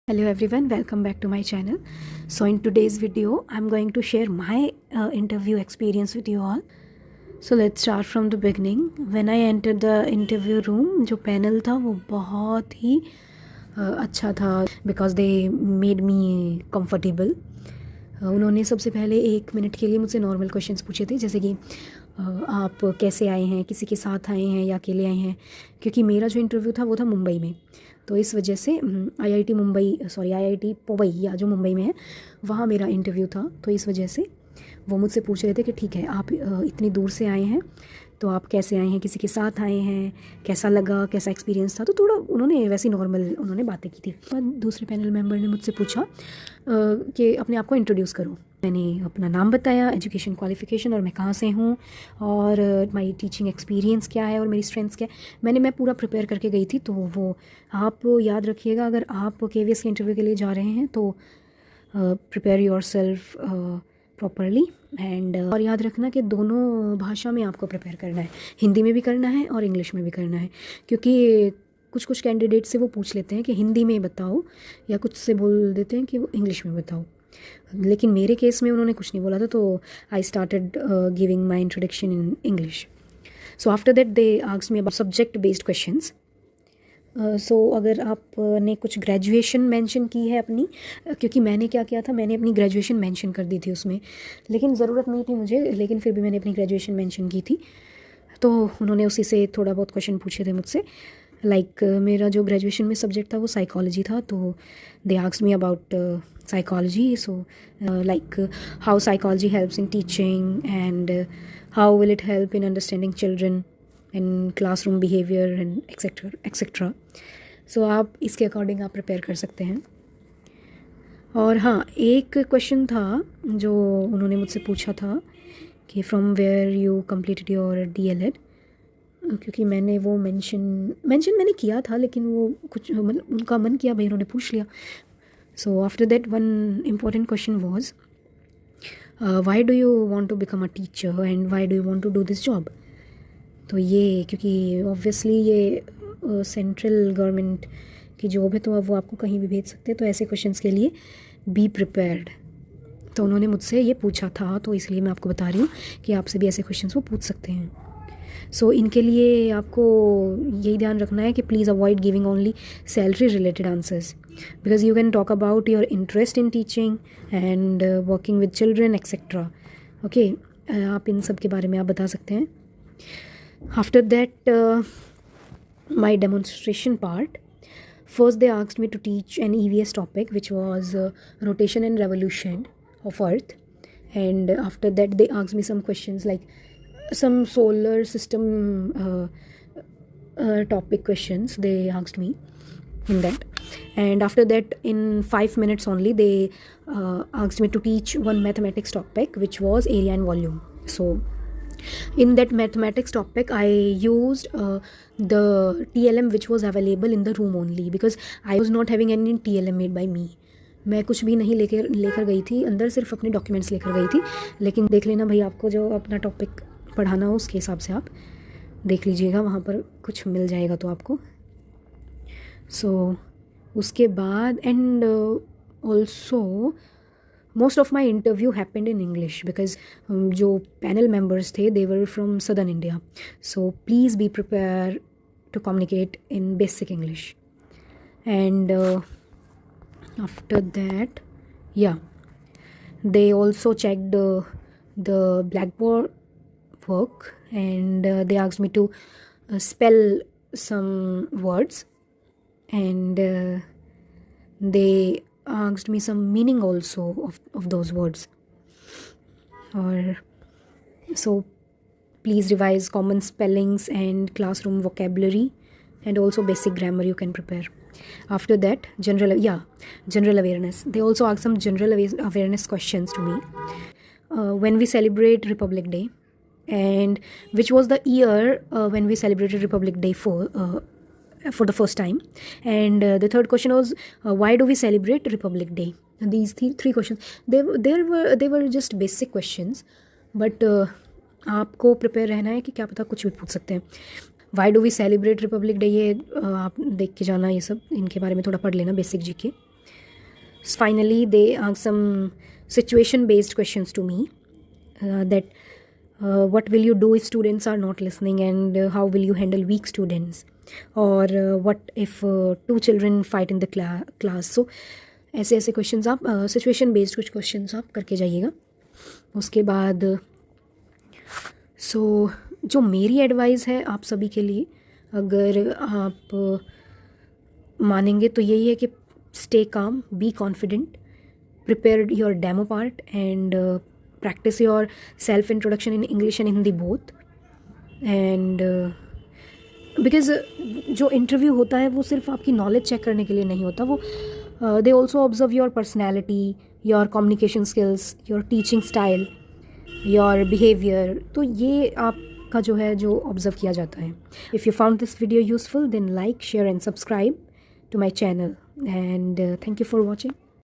Hello everyone, welcome back to my channel. So in today's video I'm going to share my interview experience with you all. So let's start from the beginning. When I entered the interview room, जो panel था वो बहुत ही अच्छा था because they made me comfortable. उन्होंने सबसे पहले 1 minute के लिए मुझसे नॉर्मल क्वेश्चंस पूछे थे, जैसे कि आप कैसे आए हैं, किसी के साथ आए हैं या अकेले आए हैं, क्योंकि मेरा जो इंटरव्यू था वो था मुंबई में। तो इस वजह से आईआईटी पवई जो मुंबई में है वहाँ मेरा इंटरव्यू था। तो इस वजह से वो मुझसे पूछ रहे थे कि ठीक है, आप इतनी दूर से आए हैं तो आप कैसे आए हैं, किसी के साथ आए हैं, कैसा लगा, कैसा एक्सपीरियंस था। तो थोड़ा उन्होंने वैसी नॉर्मल उन्होंने बातें की थी। और दूसरे पैनल मेंबर ने मुझसे पूछा कि अपने आप को इंट्रोड्यूस करो। मैंने अपना नाम बताया, एजुकेशन क्वालिफ़िकेशन और मैं कहाँ से हूँ और माई टीचिंग एक्सपीरियंस क्या है और मेरी स्ट्रेंथ्स क्या है। मैं पूरा प्रिपेयर करके गई थी। तो वो आप याद रखिएगा, अगर आप केवीएस के इंटरव्यू के लिए जा रहे हैं तो prepare your self properly and और याद रखना कि दोनों भाषा में आपको प्रिपेयर करना है, हिंदी में भी करना है और इंग्लिश में भी करना है। क्योंकि कुछ कैंडिडेट से वो पूछ लेते हैं कि हिंदी में बताओ, या कुछ से बोल देते हैं कि वो इंग्लिश में बताओ। लेकिन मेरे केस में उन्होंने कुछ नहीं बोला था, तो I started giving my introduction in English. So after that they asked me about subject based questions. So अगर आपने कुछ ग्रेजुएशन मेंशन की है अपनी, क्योंकि मैंने क्या किया था, मैंने अपनी ग्रेजुएशन मेंशन कर दी थी उसमें, लेकिन ज़रूरत नहीं थी मुझे, लेकिन फिर भी मैंने अपनी ग्रेजुएशन मेंशन की थी। तो उन्होंने उसी से थोड़ा बहुत क्वेश्चन पूछे थे मुझसे। मेरा जो ग्रेजुएशन में सब्जेक्ट था वो साइकोलॉजी था। तो they asked me about psychology. So how psychology helps in teaching and how will it help in understanding children in classroom behaviour and etcetera. So आप इसके अकॉर्डिंग आप प्रिपेयर कर सकते हैं। और हाँ, एक क्वेश्चन था जो उन्होंने मुझसे पूछा था कि from where you completed your DElEd, क्योंकि मैंने वो मेंशन मैंने किया था, लेकिन वो कुछ मतलब उनका मन किया, भाई उन्होंने पूछ लिया। So after that one important question was why do you want to become a teacher and why do you want to do this job. तो ये क्योंकि ऑब्वियसली ये सेंट्रल गवर्नमेंट की जॉब है, तो अब वो आपको कहीं भी भेज सकते हैं। तो ऐसे क्वेश्चंस के लिए बी प्रिपेयर्ड। तो उन्होंने मुझसे ये पूछा था, तो इसलिए मैं आपको बता रही हूँ कि आपसे भी ऐसे क्वेश्चंस वो पूछ सकते हैं। सो इनके लिए आपको यही ध्यान रखना है कि please avoid giving only salary related answers, because you can talk about your interest in teaching and working with children etcetera. Okay, आप इन सब के बारे में आप बता सकते हैं। After that, my demonstration part. First, they asked me to teach an EVS topic, which was rotation and revolution of Earth. And after that, they asked me some questions like some solar system topic questions. They asked me in that. And after that, in 5 minutes only, they asked me to teach one mathematics topic, which was area and volume. So in that mathematics topic I used the TLM which was available in the room only, because I was not having any TLM made by me. मैं कुछ भी नहीं लेकर गई थी अंदर, सिर्फ अपने डॉक्यूमेंट्स लेकर गई थी। लेकिन देख लेना भाई, आपको जो अपना टॉपिक पढ़ाना हो उसके हिसाब से आप देख लीजिएगा, वहाँ पर कुछ मिल जाएगा तो आपको। सो उसके बाद and also most of my interview happened in English because जो panel members थे they were from southern India. So please be prepared to communicate in basic English. And after that, yeah, they also checked the blackboard work, and they asked me to spell some words, and they asked me some meaning also of those words. Or so please revise common spellings and classroom vocabulary, and also basic grammar you can prepare. After that, general awareness. They also asked some general awareness questions to me. When we celebrate Republic Day, and which was the year when we celebrated Republic Day for the first time. And the third question was why do we celebrate Republic Day. And these three questions, they were just basic questions, but आपको prepare रहना है कि क्या पता कुछ भी पूछ सकते हैं। Why do we celebrate Republic Day, ये आप देख के जाना, ये सब इनके बारे में थोड़ा पढ़ लेना, basic GK. finally they ask some situation based questions to me, that what will you do if students are not listening, and how will you handle weak students, or what if two children fight in the class. So ऐसे ऐसे questions आप situation based कुछ questions आप करके जाइएगा. उसके बाद जो मेरी एडवाइस है आप सभी के लिए, अगर आप मानेंगे तो यही है कि stay calm, be confident, prepare your demo part, and practice your self introduction in English and Hindi both. And because जो इंटरव्यू होता है वो सिर्फ आपकी नॉलेज चेक करने के लिए नहीं होता, वो they also observe your personality, your communication skills, your teaching style, your behaviour. तो ये आपका जो है जो ऑब्जर्व किया जाता है. If you found this video useful, then like, share and subscribe to my channel, and thank you for watching.